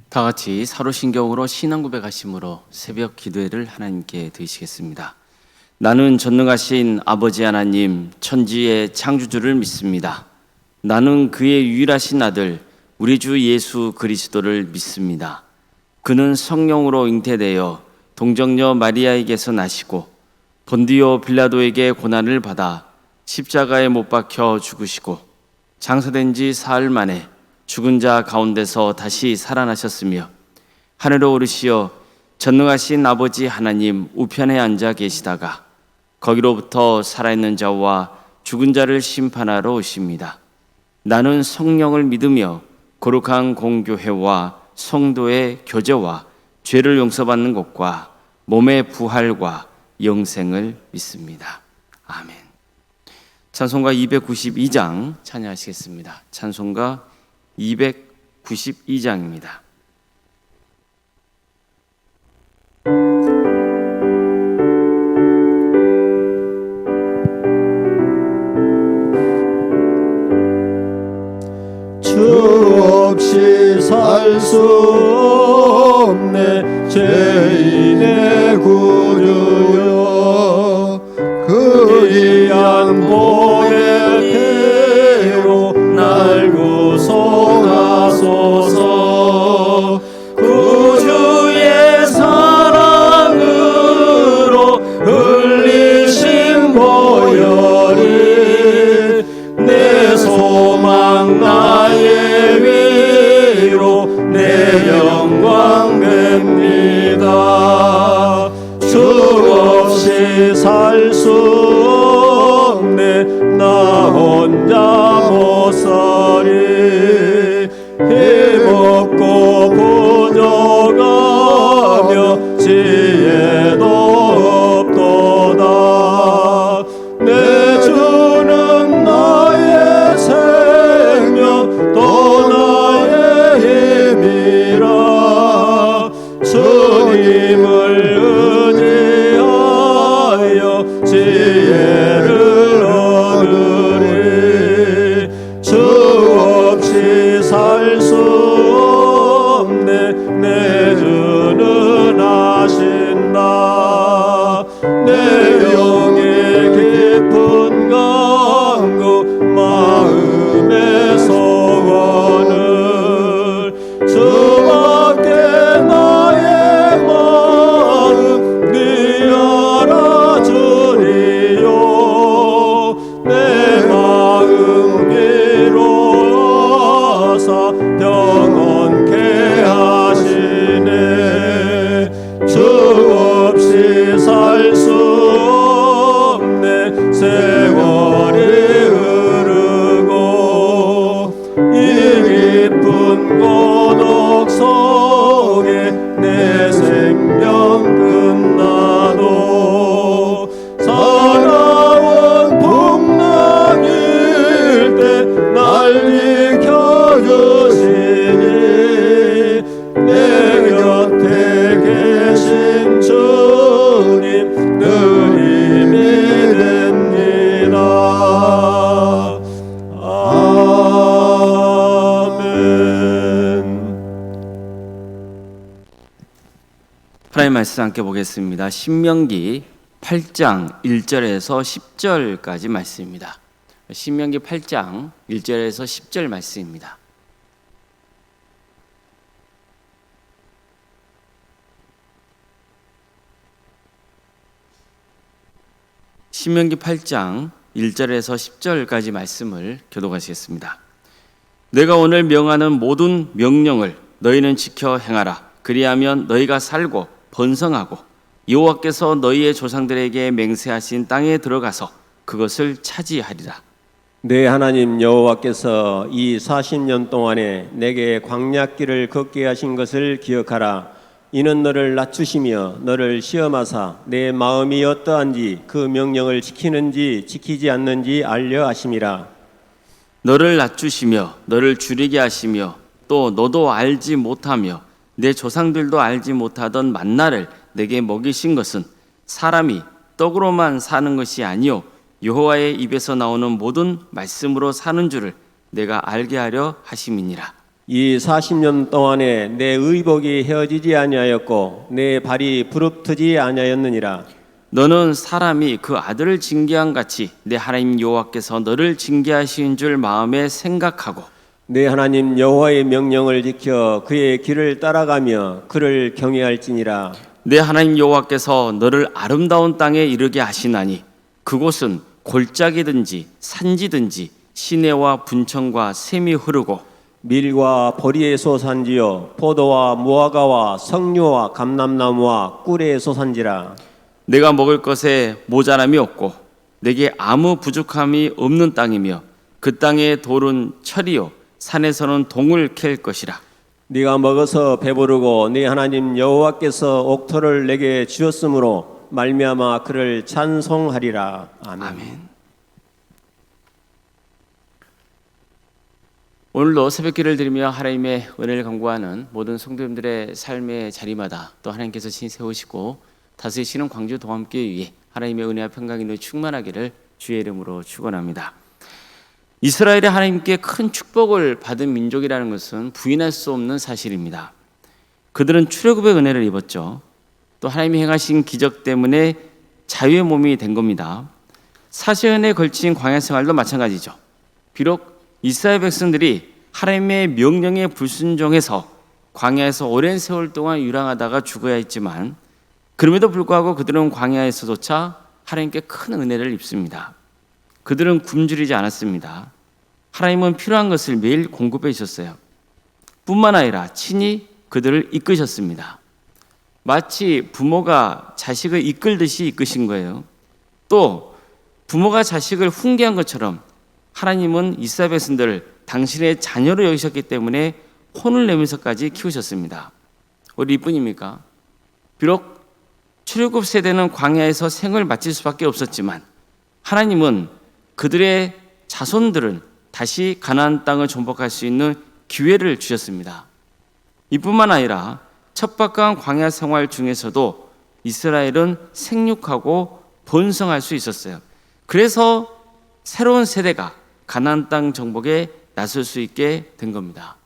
다 같이 사로신경으로 신앙 고백하심으로 새벽 기도회를 하나님께 드리시겠습니다. 나는 전능하신 아버지 하나님, 천지의 창조주를 믿습니다. 나는 그의 유일하신 아들 우리 주 예수 그리스도를 믿습니다. 그는 성령으로 잉태되어 동정녀 마리아에게서 나시고 본디오 빌라도에게 고난을 받아 십자가에 못 박혀 죽으시고 장사된 지 사흘 만에 죽은 자 가운데서 다시 살아나셨으며 하늘로 오르시어 전능하신 아버지 하나님 우편에 앉아 계시다가 거기로부터 살아있는 자와 죽은 자를 심판하러 오십니다. 나는 성령을 믿으며 거룩한 공교회와 성도의 교제와 죄를 용서받는 것과 몸의 부활과 영생을 믿습니다. 아멘. 찬송가 292장 찬양하시겠습니다. 찬송가 292장입니다. 주 없이 살 수 없네 죄인의 구주여 그 귀한 보혈 피로 날 구속하소서 구주의 사랑으로 흘리신 보혈이 내 소망 나의 위로 내 영광 됩니다. 주 없이 살 수 없네 나 혼자 못 살이 힘없고 부족하며 지혜도 없도다. 내 주는 나의 생명 또 나의 힘이라 주님을 의지하여 지혜를 얻으리. 주 없이 살 수 없네 내 주는 아신다. 내 영의 깊은 간구 마음의 소원을 주밖에 나의 마음 네 알아주리요. 내 마음 위로하사 평온케 하시네. 주 없이 살 수 없네 세월이 흐르고 이 깊은 고독 속에 내 생명 끝나도 사나운 풍랑일 때 날 이켜주시니 내 곁에 계신 주님 늘 힘이 됩니다. 아멘. 하나님의 말씀 함께 보겠습니다. 신명기 8장 1절에서 10절까지 말씀입니다. 신명기 8장 1절에서 10절 말씀입니다. 신명기 8장 1절에서 10절까지 말씀을 교독하시겠습니다. 내가 오늘 명하는 모든 명령을 너희는 지켜 행하라. 그리하면 너희가 살고 번성하고 여호와께서 너희의 조상들에게 맹세하신 땅에 들어가서 그것을 차지하리라. 내 하나님 여호와께서 이 40년 동안에 내게 광야길을 걷게 하신 것을 기억하라. 이는 너를 낮추시며 너를 시험하사 내 마음이 어떠한지 그 명령을 지키는지 지키지 않는지 알려 하심이라. 너를 낮추시며 너를 줄이게 하시며 또 너도 알지 못하며 내 조상들도 알지 못하던 만나를 내게 먹이신 것은 사람이 떡으로만 사는 것이 아니요 여호와의 입에서 나오는 모든 말씀으로 사는 줄을 내가 알게 하려 하심이니라. 이 40년 동안에 내 의복이 헤어지지 아니하였고 내 발이 부릅트지 아니하였느니라. 너는 사람이 그 아들을 징계한 같이 내 하나님 여호와께서 너를 징계하신 줄 마음에 생각하고 내 하나님 여호와의 명령을 지켜 그의 길을 따라가며 그를 경외할지니라. 내 하나님 여호와께서 너를 아름다운 땅에 이르게 하시나니 그곳은 골짜기든지 산지든지 시내와 분천과 샘이 흐르고 밀과 보리의 소산지요 포도와 무화과와 석류와 감람나무와 꿀의 소산지라. 내가 먹을 것에 모자람이 없고 내게 아무 부족함이 없는 땅이며 그 땅의 돌은 철이요 산에서는 동을 캘 것이라. 네가 먹어서 배부르고 네 하나님 여호와께서 옥토를 내게 주었으므로 말미암아 그를 찬송하리라. 아멘. 오늘도 새벽기를 드리며 하나님의 은혜를 간구하는 모든 성도님들의 삶의 자리마다 또 하나님께서 신 세우시고 다스리시는 광주 동암교회 위에 하나님의 은혜와 평강이 늘 충만하기를 주의 이름으로 축원합니다. 이스라엘이 하나님께 큰 축복을 받은 민족이라는 것은 부인할 수 없는 사실입니다. 그들은 출애굽의 은혜를 입었죠. 또 하나님이 행하신 기적 때문에 자유의 몸이 된 겁니다. 40년에 걸친 광야 생활도 마찬가지죠. 비록 이스라엘 백성들이 하나님의 명령에 불순종해서 광야에서 오랜 세월 동안 유랑하다가 죽어야 했지만 그럼에도 불구하고 그들은 광야에서조차 하나님께 큰 은혜를 입습니다. 그들은 굶주리지 않았습니다. 하나님은 필요한 것을 매일 공급해 주셨어요. 뿐만 아니라 친히 그들을 이끄셨습니다. 마치 부모가 자식을 이끌듯이 이끄신 거예요. 또 부모가 자식을 훈계한 것처럼 하나님은 이스라엘 백성들을 당신의 자녀로 여기셨기 때문에 혼을 내면서까지 키우셨습니다. 우리 이뿐입니까? 비록 출애굽 세대는 광야에서 생을 마칠 수밖에 없었지만 하나님은 그들의 자손들은 다시 가나안 땅을 정복할 수 있는 기회를 주셨습니다. 이뿐만 아니라 척박한 광야 생활 중에서도 이스라엘은 생육하고 번성할 수 있었어요. 그래서 새로운 세대가 가나안 땅 정복에 나설 수 있게 된 겁니다.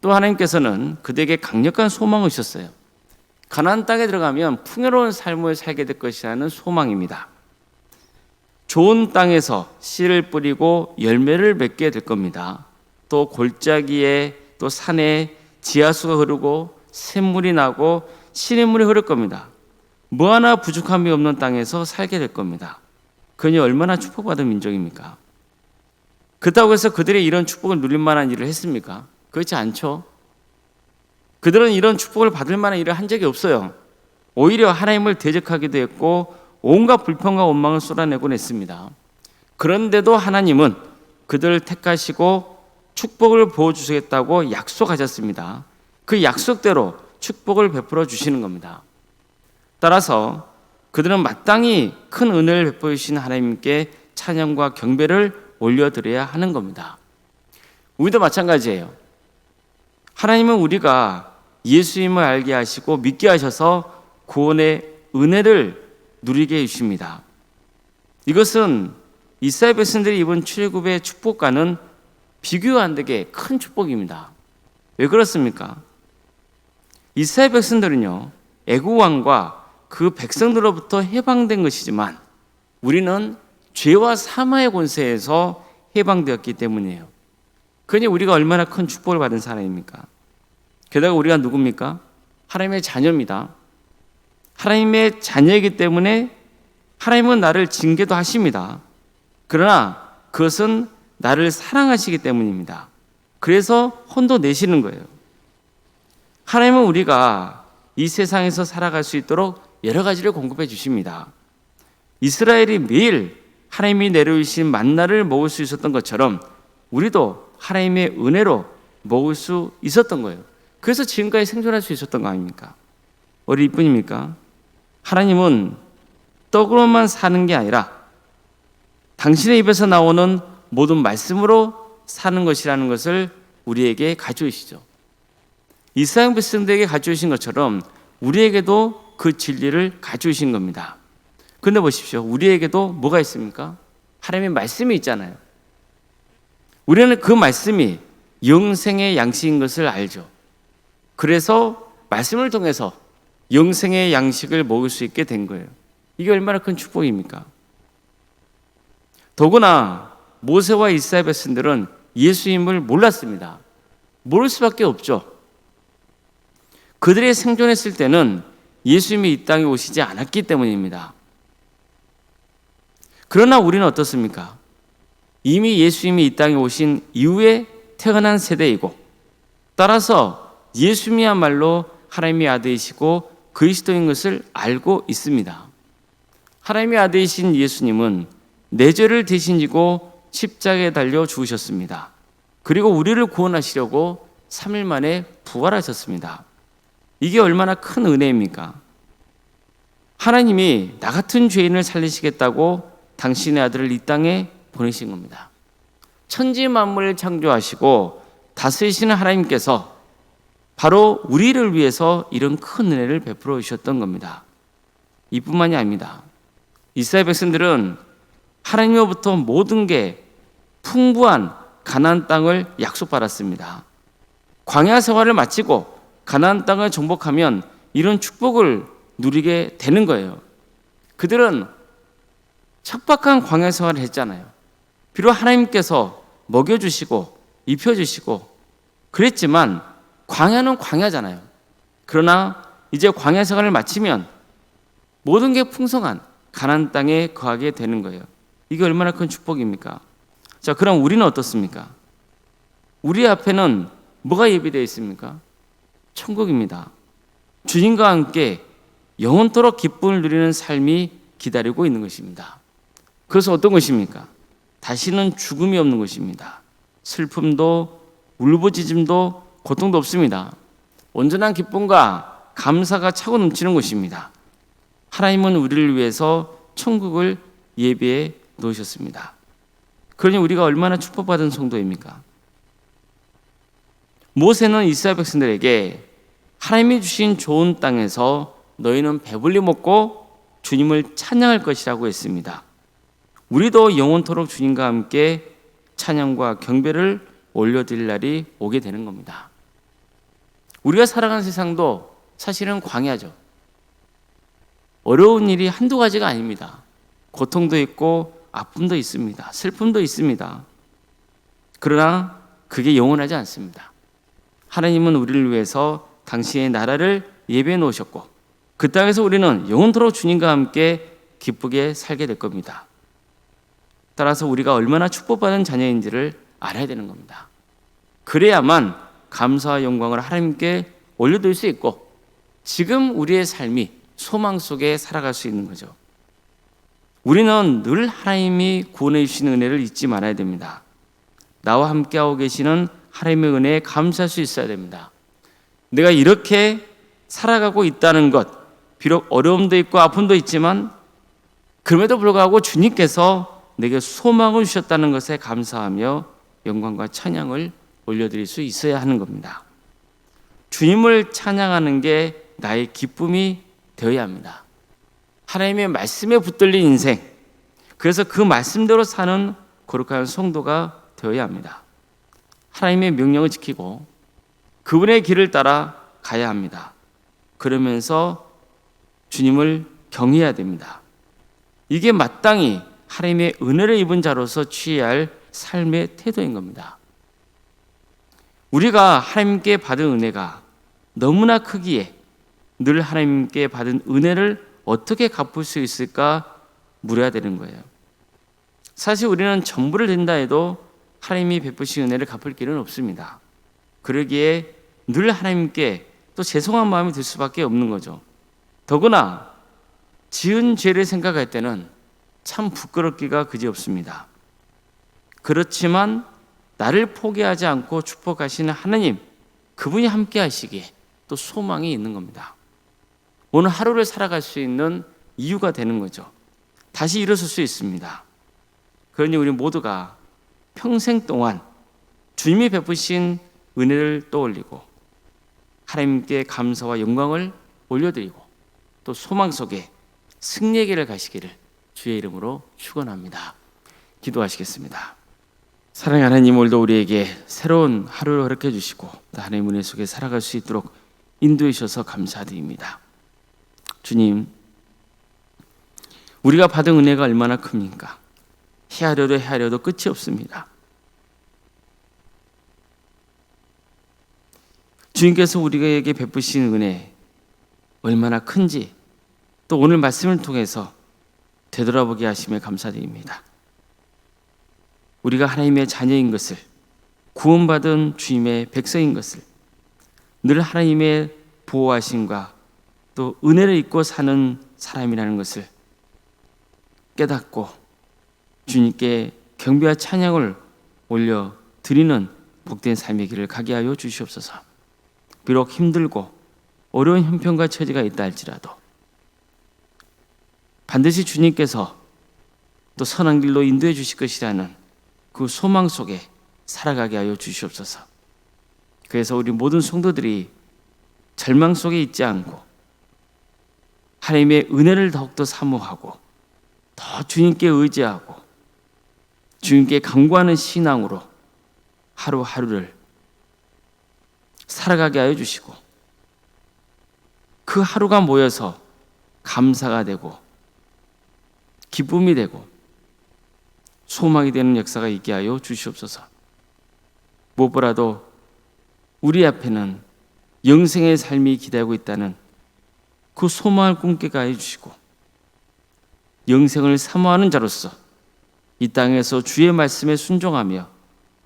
또 하나님께서는 그들에게 강력한 소망을 주셨어요. 가나안 땅에 들어가면 풍요로운 삶을 살게 될 것이라는 소망입니다. 좋은 땅에서 씨를 뿌리고 열매를 맺게 될 겁니다. 또 골짜기에 또 산에 지하수가 흐르고 샘물이 나고 시냇물이 흐를 겁니다. 뭐 하나 부족함이 없는 땅에서 살게 될 겁니다. 그니 얼마나 축복받은 민족입니까? 그렇다고 해서 그들이 이런 축복을 누릴 만한 일을 했습니까? 그렇지 않죠. 그들은 이런 축복을 받을 만한 일을 한 적이 없어요. 오히려 하나님을 대적하기도 했고 온갖 불평과 원망을 쏟아내곤 했습니다. 그런데도 하나님은 그들을 택하시고 축복을 부어주시겠다고 약속하셨습니다. 그 약속대로 축복을 베풀어 주시는 겁니다. 따라서 그들은 마땅히 큰 은혜를 베풀어 주신 하나님께 찬양과 경배를 올려드려야 하는 겁니다. 우리도 마찬가지예요. 하나님은 우리가 예수님을 알게 하시고 믿게 하셔서 구원의 은혜를 누리게 해주십니다. 이것은 이스라엘 백성들이 입은 출애굽의 축복과는 비교가 안 되게 큰 축복입니다. 왜 그렇습니까? 이스라엘 백성들은요, 애국 왕과 그 백성들로부터 해방된 것이지만 우리는 죄와 사마의 권세에서 해방되었기 때문이에요. 그러니 우리가 얼마나 큰 축복을 받은 사람입니까? 게다가 우리가 누굽니까? 하나님의 자녀입니다. 하나님의 자녀이기 때문에 하나님은 나를 징계도 하십니다. 그러나 그것은 나를 사랑하시기 때문입니다. 그래서 혼도 내시는 거예요. 하나님은 우리가 이 세상에서 살아갈 수 있도록 여러 가지를 공급해 주십니다. 이스라엘이 매일 하나님이 내려주신 만나를 먹을 수 있었던 것처럼 우리도 하나님의 은혜로 먹을 수 있었던 거예요. 그래서 지금까지 생존할 수 있었던 거 아닙니까? 우리 이뿐입니까? 하나님은 떡으로만 사는 게 아니라 당신의 입에서 나오는 모든 말씀으로 사는 것이라는 것을 우리에게 가져오시죠. 이스라엘 백성들에게 가져오신 것처럼 우리에게도 그 진리를 가져오신 겁니다. 그런데 보십시오. 우리에게도 뭐가 있습니까? 하나님의 말씀이 있잖아요. 우리는 그 말씀이 영생의 양식인 것을 알죠. 그래서 말씀을 통해서 영생의 양식을 먹을 수 있게 된 거예요. 이게 얼마나 큰 축복입니까? 더구나 모세와 이스라엘 백성들은 예수님을 몰랐습니다. 모를 수밖에 없죠. 그들이 생존했을 때는 예수님이 이 땅에 오시지 않았기 때문입니다. 그러나 우리는 어떻습니까? 이미 예수님이 이 땅에 오신 이후에 태어난 세대이고, 따라서 예수님이야말로 하나님의 아들이시고 그리스도인 것을 알고 있습니다. 하나님의 아들이신 예수님은 내 죄를 대신 지고 십자가에 달려 죽으셨습니다. 그리고 우리를 구원하시려고 3일 만에 부활하셨습니다. 이게 얼마나 큰 은혜입니까? 하나님이 나 같은 죄인을 살리시겠다고 당신의 아들을 이 땅에 보내신 겁니다. 천지 만물을 창조하시고 다스리시는 하나님께서 바로 우리를 위해서 이런 큰 은혜를 베풀어 주셨던 겁니다. 이뿐만이 아닙니다. 이스라엘 백성들은 하나님으로부터 모든 게 풍부한 가나안 땅을 약속받았습니다. 광야 생활을 마치고 가나안 땅을 정복하면 이런 축복을 누리게 되는 거예요. 그들은 척박한 광야 생활을 했잖아요. 비록 하나님께서 먹여주시고 입혀주시고 그랬지만 광야는 광야잖아요. 그러나 이제 광야 생활을 마치면 모든 게 풍성한 가나안 땅에 거하게 되는 거예요. 이게 얼마나 큰 축복입니까? 자, 그럼 우리는 어떻습니까? 우리 앞에는 뭐가 예비되어 있습니까? 천국입니다. 주님과 함께 영원토록 기쁨을 누리는 삶이 기다리고 있는 것입니다. 그래서 어떤 것입니까? 다시는 죽음이 없는 것입니다. 슬픔도 울부짖음도 고통도 없습니다. 온전한 기쁨과 감사가 차고 넘치는 것입니다. 하나님은 우리를 위해서 천국을 예비해 놓으셨습니다. 그러니 우리가 얼마나 축복받은 성도입니까? 모세는 이스라엘 백성들에게 하나님이 주신 좋은 땅에서 너희는 배불리 먹고 주님을 찬양할 것이라고 했습니다. 우리도 영원토록 주님과 함께 찬양과 경배를 올려드릴 날이 오게 되는 겁니다. 우리가 살아가는 세상도 사실은 광야죠. 어려운 일이 한두 가지가 아닙니다. 고통도 있고 아픔도 있습니다. 슬픔도 있습니다. 그러나 그게 영원하지 않습니다. 하나님은 우리를 위해서 당신의 나라를 예비해 놓으셨고 그 땅에서 우리는 영원토록 주님과 함께 기쁘게 살게 될 겁니다. 따라서 우리가 얼마나 축복받은 자녀인지를 알아야 되는 겁니다. 그래야만 감사와 영광을 하나님께 올려드릴 수 있고 지금 우리의 삶이 소망 속에 살아갈 수 있는 거죠. 우리는 늘 하나님이 구원해 주시는 은혜를 잊지 말아야 됩니다. 나와 함께하고 계시는 하나님의 은혜에 감사할 수 있어야 됩니다. 내가 이렇게 살아가고 있다는 것, 비록 어려움도 있고 아픔도 있지만 그럼에도 불구하고 주님께서 내게 소망을 주셨다는 것에 감사하며 영광과 찬양을 올려드릴 수 있어야 하는 겁니다. 주님을 찬양하는 게 나의 기쁨이 되어야 합니다. 하나님의 말씀에 붙들린 인생, 그래서 그 말씀대로 사는 거룩한 성도가 되어야 합니다. 하나님의 명령을 지키고 그분의 길을 따라 가야 합니다. 그러면서 주님을 경외해야 됩니다. 이게 마땅히 하나님의 은혜를 입은 자로서 취해야 할 삶의 태도인 겁니다. 우리가 하나님께 받은 은혜가 너무나 크기에 늘 하나님께 받은 은혜를 어떻게 갚을 수 있을까 물어야 되는 거예요. 사실 우리는 전부를 든다 해도 하나님이 베푸신 은혜를 갚을 길은 없습니다. 그러기에 늘 하나님께 또 죄송한 마음이 들 수밖에 없는 거죠. 더구나 지은 죄를 생각할 때는 참 부끄럽기가 그지없습니다. 그렇지만 나를 포기하지 않고 축복하시는 하나님, 그분이 함께 하시기에 또 소망이 있는 겁니다. 오늘 하루를 살아갈 수 있는 이유가 되는 거죠. 다시 일어설 수 있습니다. 그러니 우리 모두가 평생 동안 주님이 베푸신 은혜를 떠올리고 하나님께 감사와 영광을 올려드리고 또 소망 속에 승리의 길을 가시기를 주의 이름으로 축원합니다. 기도하시겠습니다. 사랑하는 하나님, 오늘도 우리에게 새로운 하루를 허락해 주시고 또 하나님의 은혜 속에 살아갈 수 있도록 인도해 주셔서 감사드립니다. 주님, 우리가 받은 은혜가 얼마나 큽니까? 헤아려도 끝이 없습니다. 주님께서 우리에게 베푸신 은혜 얼마나 큰지 또 오늘 말씀을 통해서 되돌아보게 하심에 감사드립니다. 우리가 하나님의 자녀인 것을, 구원받은 주님의 백성인 것을, 늘 하나님의 보호하심과 또 은혜를 입고 사는 사람이라는 것을 깨닫고 주님께 경배와 찬양을 올려 드리는 복된 삶의 길을 가게 하여 주시옵소서. 비록 힘들고 어려운 형편과 처지가 있다 할지라도 반드시 주님께서 또 선한 길로 인도해 주실 것이라는 그 소망 속에 살아가게 하여 주시옵소서. 그래서 우리 모든 성도들이 절망 속에 있지 않고 하나님의 은혜를 더욱더 사모하고 더 주님께 의지하고 주님께 간구하는 신앙으로 하루하루를 살아가게 하여 주시고 그 하루가 모여서 감사가 되고 기쁨이 되고 소망이 되는 역사가 있게 하여 주시옵소서. 무엇보다도 우리 앞에는 영생의 삶이 기다리고 있다는 그 소망을 꿈꾸게 하여 주시고 영생을 사모하는 자로서 이 땅에서 주의 말씀에 순종하며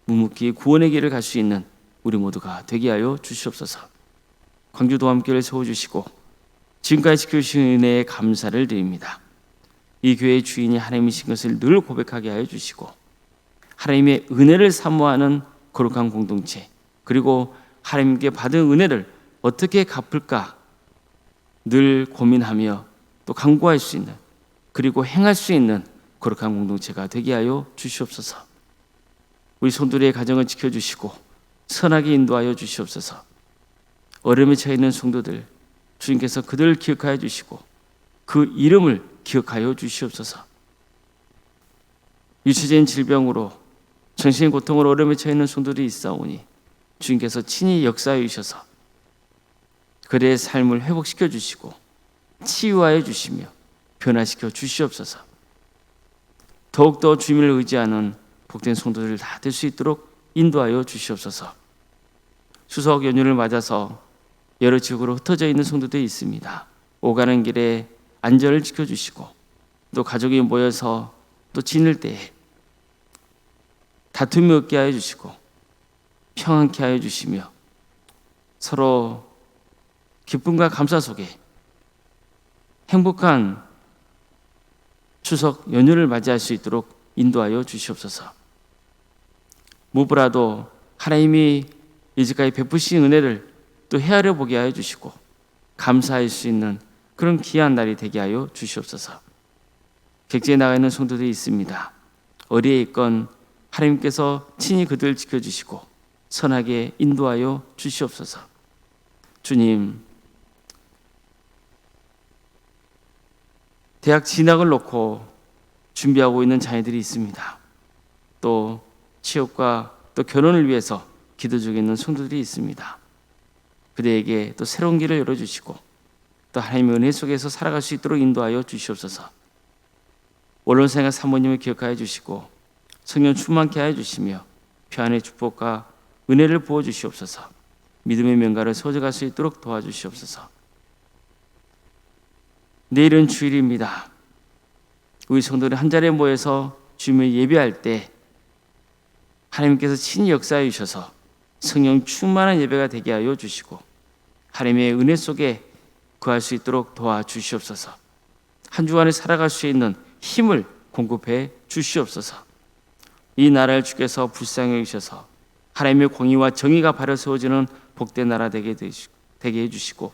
묵묵히 구원의 길을 갈 수 있는 우리 모두가 되게 하여 주시옵소서. 광주도 함께를 세워주시고 지금까지 지켜주신 은혜에 감사를 드립니다. 이 교회의 주인이 하나님이신 것을 늘 고백하게 하여 주시고 하나님의 은혜를 사모하는 거룩한 공동체, 그리고 하나님께 받은 은혜를 어떻게 갚을까 늘 고민하며 또 간구할 수 있는, 그리고 행할 수 있는 거룩한 공동체가 되게 하여 주시옵소서. 우리 성도들의 가정을 지켜주시고 선하게 인도하여 주시옵소서. 어려움에 처해 있는 성도들, 주님께서 그들을 기억하여 주시고 그 이름을 기억하여 주시옵소서. 유치적인 질병으로 정신의 고통으로 어려움에 처해 있는 성도들이 있사오니 주님께서 친히 역사하여 주셔서 그들의 삶을 회복시켜 주시고 치유하여 주시며 변화시켜 주시옵소서. 더욱더 주님을 의지하는 복된 성도들 다 될 수 있도록 인도하여 주시옵소서. 추석 연휴를 맞아서 여러 지역으로 흩어져 있는 성도들이 있습니다. 오가는 길에 안전을 지켜주시고 또 가족이 모여서 또 지낼 때에 다툼이 없게 하여 주시고 평안케 하여 주시며 서로 기쁨과 감사 속에 행복한 추석 연휴를 맞이할 수 있도록 인도하여 주시옵소서. 무엇보다도 하나님이 이제까지 베푸신 은혜를 또 헤아려 보게 하여 주시고 감사할 수 있는 그런 귀한 날이 되게 하여 주시옵소서. 객지에 나가 있는 성도들이 있습니다. 어디에 있건 하나님께서 친히 그들을 지켜주시고 선하게 인도하여 주시옵소서. 주님, 대학 진학을 놓고 준비하고 있는 자녀들이 있습니다. 또 취업과 또 결혼을 위해서 기도 중에 있는 성도들이 있습니다. 그들에게 또 새로운 길을 열어주시고 또 하나님의 은혜 속에서 살아갈 수 있도록 인도하여 주시옵소서. 원론생활 사모님을 기억하여 주시고 성령 충만케 하여 주시며 평안의 축복과 은혜를 부어주시옵소서. 믿음의 명가를 소져갈 수 있도록 도와주시옵소서. 내일은 주일입니다. 우리 성도들이 한 자리에 모여서 주님을 예배할 때 하나님께서 친히 역사해 주셔서 성령 충만한 예배가 되게 하여 주시고 하나님의 은혜 속에 거할 수 있도록 도와주시옵소서. 한 주간을 살아갈 수 있는 힘을 공급해 주시옵소서. 이 나라를 주께서 불쌍히 여기셔서 하나님의 공의와 정의가 바로 세워지는 복된 나라 되게 해주시고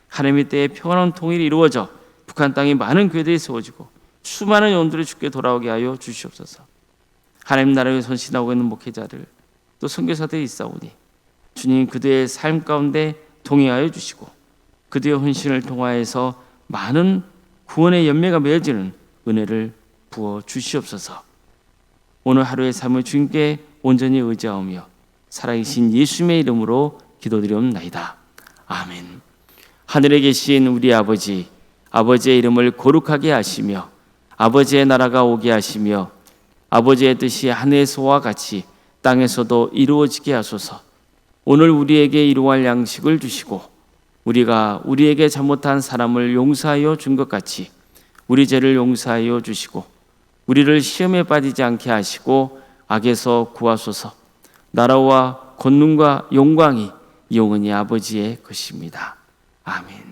하나님의 때에 평안한 통일이 이루어져 북한 땅에 많은 교회들이 세워지고 수많은 영혼들이 주께 돌아오게 하여 주시옵소서. 하나님 나라에 선신하고 있는 목회자들 또 선교사들이 있사오니 주님 그들의 삶 가운데 동행하여 주시고 그들의 헌신을 통하여서 많은 구원의 열매가 맺어지는 은혜를 부어 주시옵소서. 오늘 하루의 삶을 주님께 온전히 의지하오며 살아계신 예수님의 이름으로 기도드리옵나이다. 아멘. 하늘에 계신 우리 아버지, 아버지의 이름을 거룩하게 하시며 아버지의 나라가 오게 하시며 아버지의 뜻이 하늘에서와 같이 땅에서도 이루어지게 하소서. 오늘 우리에게 일용할 양식을 주시고 우리가 우리에게 잘못한 사람을 용서하여 준 것 같이 우리 죄를 용서하여 주시고 우리를 시험에 빠지지 않게 하시고 악에서 구하소서. 나라와 권능과 영광이 영원히 아버지의 것입니다. 아멘.